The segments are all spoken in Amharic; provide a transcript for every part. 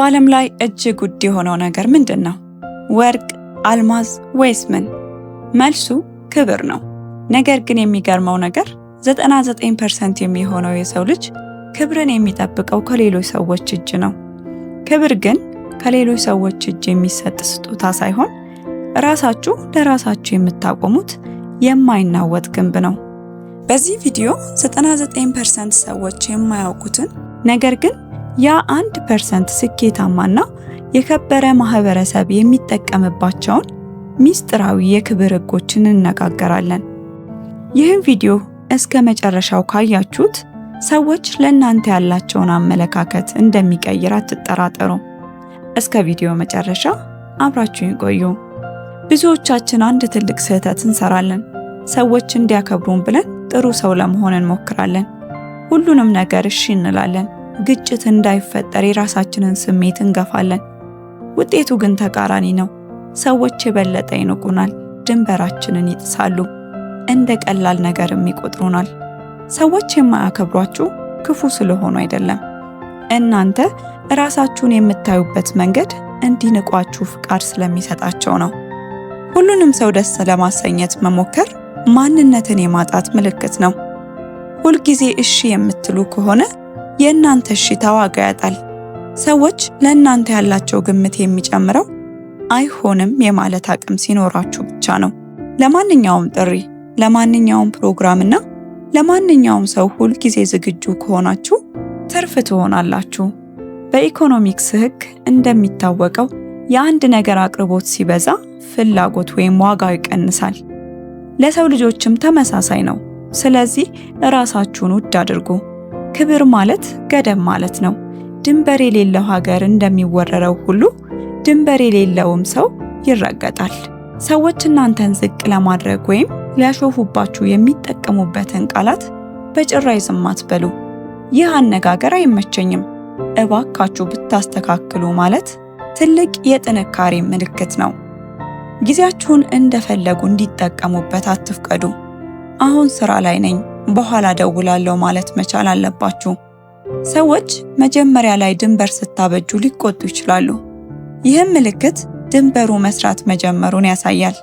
በዓለም ላይ እጅግ ውድ የሆነው ነገር ምንድን ነው? ወርቅ፣ አልማዝ ወይስ ምን? መልሱ ክብር ነው። ነገር ግን የሚገርመው ነገር 99% የሚሆነው የሰው ልጅ ክብርን የሚጠብቀው ከሌሎች ሰዎች እጅ ነው። ክብር ግን ከሌሎች ሰዎች እጅ የሚሰጥ ስጦታ ሳይሆን ራሳችሁ ለራሳችሁ የምታቆሙት የማይናወጥ ግንብ ነው። በዚህ ቪዲዮ 99% ሰዎች የማያውቁትን ነገር ግን ያ 1% ስኬታማና የከበረ ማህበረሰብ የሚጠቀምባቸውን ሚስጥራዊ የክብር ህጎችን እንነጋገራለን። ይህን ቪዲዮ እስከ መጨረሻው ካያችሁት ሰዎች ለእናንተ ያላቸውን አመለካከት እንደሚቀይር አትጠራጠሩ። እስከ ቪዲዮ መጨረሻ አብራችሁን ቆዩ። ብዙዎቻችን አንድ ትልቅ ስህተት እንሰራለን። ሰዎች እንዲያከብሩን ብለን ጥሩ ሰው ለመሆን እንሞክራለን። ሁሉንም ነገር እሺ እንላለን። ግጭት እንዳይፈጠር የራሳችንን ስሜት እንገፋለን። ውጤቱ ግን ተቃራኒ ነው። ሰዎች የበለጠ ይንቁናል፣ ድንበራችንን ይጥሳሉ፣ እንደ ቀላል ነገርም ይቆጥሩናል። ሰዎች የማያከብሯችሁ ክፉ ስለሆኑ አይደለም። እናንተ ራሳችሁን የምታዩበት መንገድ እንዲንቋችሁ ፍቃድ ስለሚሰጣቸው ነው። ሁሉንም ሰው ደስ ለማሰኘት መሞከር ማንነትን የማጣት ምልክት ነው። ሁልጊዜ እሺ የምትሉ ከሆነ የእናንተ እሺታ ዋጋ ያጣል። ሰዎች ለእናንተ ያላቸው ግምት የሚጨምረው አይሆንም የማለት አቅም ሲኖራችሁ ብቻ ነው። ለማንኛውም ጥሪ፣ ለማንኛውም ፕሮግራምና ለማንኛውም ሰው ሁልጊዜ ዝግጁ ከሆናችሁ ትርፍ ትሆናላችሁ። በኢኮኖሚክስ ሕግ እንደሚታወቀው የአንድ ነገር አቅርቦት ሲበዛ ፍላጎት ወይም ዋጋው ይቀንሳል። ለሰው ልጆችም ተመሳሳይ ነው። ስለዚህ ራሳችሁን ውድ አድርጉ። ክብር ማለት ገደብ ማለት ነው። ድንበር የሌለው ሀገር እንደሚወረረው ሁሉ ድንበር የሌለውም ሰው ይረገጣል። ሰዎች እናንተን ዝቅ ለማድረግ ወይም ሊያሾፉባችሁ የሚጠቀሙበትን ቃላት በጭራሽ ዝም አትበሉ። ይህ አነጋገር አይመቸኝም፣ እባካችሁ ብታስተካክሉ ማለት ትልቅ የጥንካሬ ምልክት ነው። ጊዜያችሁን እንደፈለጉ እንዲጠቀሙበት አትፍቀዱ። አሁን ስራ ላይ ነኝ፣ በኋላ ደውላለሁ ማለት መቻል አለባችሁ። ሰዎች መጀመሪያ ላይ ድንበር ስታበጁ ሊቆጡ ይችላሉ። ይህም ምልክት ድንበሩ መስራት መጀመሩን ያሳያል።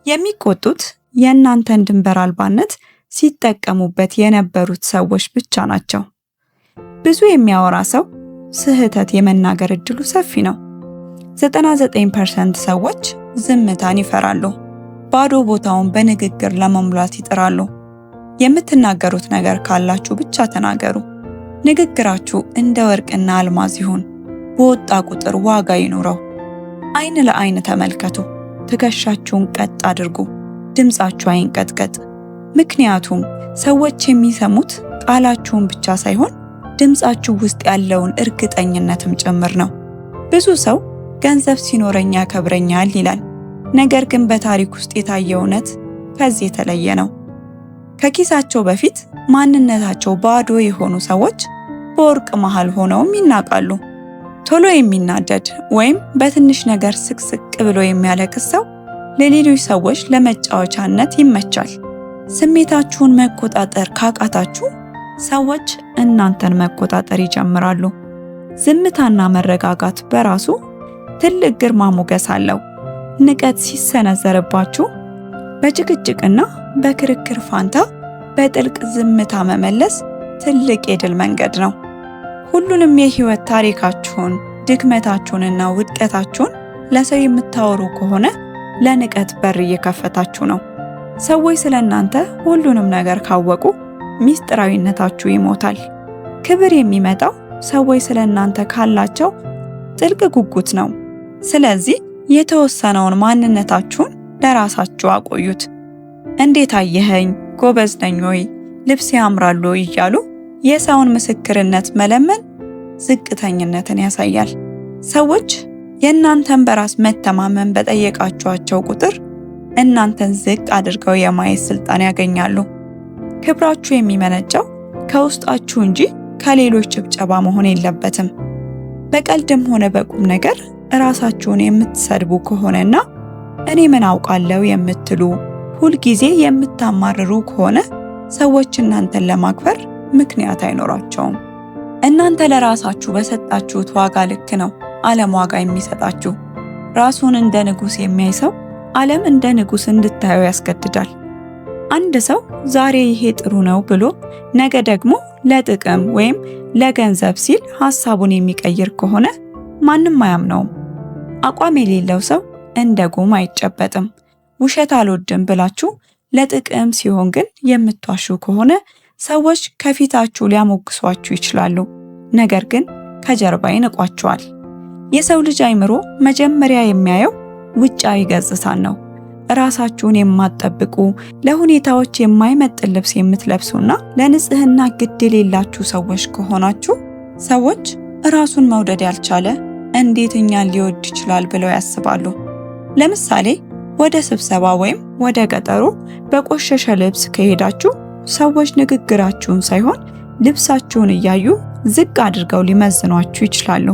የሚቆጡት የእናንተን ድንበር አልባነት ሲጠቀሙበት የነበሩት ሰዎች ብቻ ናቸው። ብዙ የሚያወራ ሰው ስህተት የመናገር እድሉ ሰፊ ነው። 99% ሰዎች ዝምታን ይፈራሉ። ባዶ ቦታውን በንግግር ለመሙላት ይጥራሉ። የምትናገሩት ነገር ካላችሁ ብቻ ተናገሩ። ንግግራችሁ እንደ ወርቅና አልማዝ ይሁን። በወጣ ቁጥር ዋጋ ይኑረው። አይን ለአይን ተመልከቱ። ትከሻችሁን ቀጥ አድርጉ። ድምጻችሁ አይንቀጥቀጥ። ምክንያቱም ሰዎች የሚሰሙት ቃላችሁን ብቻ ሳይሆን ድምጻችሁ ውስጥ ያለውን እርግጠኝነትም ጭምር ነው። ብዙ ሰው ገንዘብ ሲኖረኝ ያከብረኛል ይላል። ነገር ግን በታሪክ ውስጥ የታየው እውነት ከዚህ የተለየ ነው። ከኪሳቸው በፊት ማንነታቸው ባዶ የሆኑ ሰዎች በወርቅ መሃል ሆነውም ይናቃሉ። ቶሎ የሚናደድ ወይም በትንሽ ነገር ስቅስቅ ብሎ የሚያለቅስ ሰው ለሌሎች ሰዎች ለመጫወቻነት ይመቻል። ስሜታችሁን መቆጣጠር ካቃታችሁ ሰዎች እናንተን መቆጣጠር ይጀምራሉ። ዝምታና መረጋጋት በራሱ ትልቅ ግርማ ሞገስ አለው። ንቀት ሲሰነዘርባችሁ በጭቅጭቅና በክርክር ፋንታ በጥልቅ ዝምታ መመለስ ትልቅ የድል መንገድ ነው። ሁሉንም የህይወት ታሪካችሁን፣ ድክመታችሁንና ውድቀታችሁን ለሰው የምታወሩ ከሆነ ለንቀት በር እየከፈታችሁ ነው። ሰዎች ስለእናንተ ሁሉንም ነገር ካወቁ ሚስጥራዊነታችሁ ይሞታል። ክብር የሚመጣው ሰዎች ስለእናንተ ካላቸው ጥልቅ ጉጉት ነው። ስለዚህ የተወሰነውን ማንነታችሁን ለራሳችሁ አቆዩት። እንዴት አየኸኝ? ጎበዝ ነኝ ወይ? ልብስ ያምራል ወይ? እያሉ የሰውን ምስክርነት መለመን ዝቅተኝነትን ያሳያል። ሰዎች የእናንተን በራስ መተማመን በጠየቃችኋቸው ቁጥር እናንተን ዝቅ አድርገው የማየት ስልጣን ያገኛሉ። ክብራችሁ የሚመነጨው ከውስጣችሁ እንጂ ከሌሎች ጭብጨባ መሆን የለበትም። በቀልድም ሆነ በቁም ነገር ራሳችሁን የምትሰድቡ ከሆነና እኔ ምን አውቃለሁ የምትሉ ሁልጊዜ የምታማርሩ ከሆነ ሰዎች እናንተን ለማክበር ምክንያት አይኖራቸውም። እናንተ ለራሳችሁ በሰጣችሁት ዋጋ ልክ ነው ዓለም ዋጋ የሚሰጣችሁ። ራሱን እንደ ንጉሥ የሚያይ ሰው ዓለም እንደ ንጉሥ እንድታዩ ያስገድዳል። አንድ ሰው ዛሬ ይሄ ጥሩ ነው ብሎ ነገ ደግሞ ለጥቅም ወይም ለገንዘብ ሲል ሐሳቡን የሚቀይር ከሆነ ማንም አያምነውም። አቋም የሌለው ሰው እንደ ጉም አይጨበጥም። ውሸት አልወድም ብላችሁ ለጥቅም ሲሆን ግን የምትዋሹ ከሆነ ሰዎች ከፊታችሁ ሊያሞግሷችሁ ይችላሉ፣ ነገር ግን ከጀርባ ይንቋችኋል። የሰው ልጅ አእምሮ መጀመሪያ የሚያየው ውጫዊ ገጽታን ነው። ራሳችሁን የማትጠብቁ፣ ለሁኔታዎች የማይመጥን ልብስ የምትለብሱና ለንጽህና ግድ የሌላችሁ ሰዎች ከሆናችሁ ሰዎች ራሱን መውደድ ያልቻለ እንዴት እኛን ሊወድ ይችላል ብለው ያስባሉ። ለምሳሌ ወደ ስብሰባ ወይም ወደ ቀጠሮ በቆሸሸ ልብስ ከሄዳችሁ ሰዎች ንግግራችሁን ሳይሆን ልብሳችሁን እያዩ ዝቅ አድርገው ሊመዝኗችሁ ይችላሉ።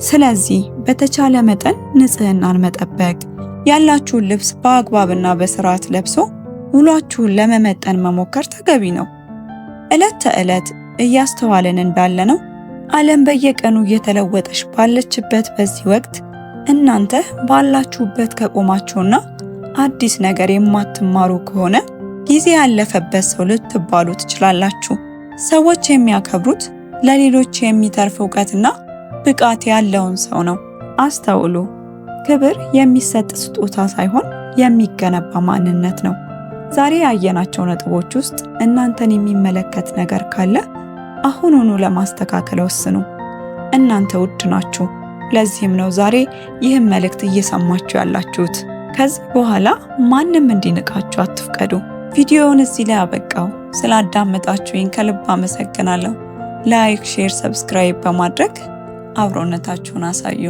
ስለዚህ በተቻለ መጠን ንጽህናን መጠበቅ፣ ያላችሁን ልብስ በአግባብና በስርዓት ለብሶ ውሏችሁን ለመመጠን መሞከር ተገቢ ነው። ዕለት ተዕለት እያስተዋልን እንዳለነው ዓለም በየቀኑ እየተለወጠች ባለችበት በዚህ ወቅት እናንተ ባላችሁበት ከቆማችሁና አዲስ ነገር የማትማሩ ከሆነ ጊዜ ያለፈበት ሰው ልትባሉ ትችላላችሁ። ሰዎች የሚያከብሩት ለሌሎች የሚተርፍ እውቀትና ብቃት ያለውን ሰው ነው። አስተውሉ። ክብር የሚሰጥ ስጦታ ሳይሆን የሚገነባ ማንነት ነው። ዛሬ ያየናቸው ነጥቦች ውስጥ እናንተን የሚመለከት ነገር ካለ አሁኑኑ ለማስተካከል ወስኑ። እናንተ ውድ ናችሁ። ለዚህም ነው ዛሬ ይህን መልእክት እየሰማችሁ ያላችሁት። ከዚህ በኋላ ማንም እንዲንቃችሁ አትፍቀዱ። ቪዲዮውን እዚህ ላይ አበቃው። ስላዳመጣችሁኝ ከልብ አመሰግናለሁ። ላይክ፣ ሼር፣ ሰብስክራይብ በማድረግ አብሮነታችሁን አሳዩ።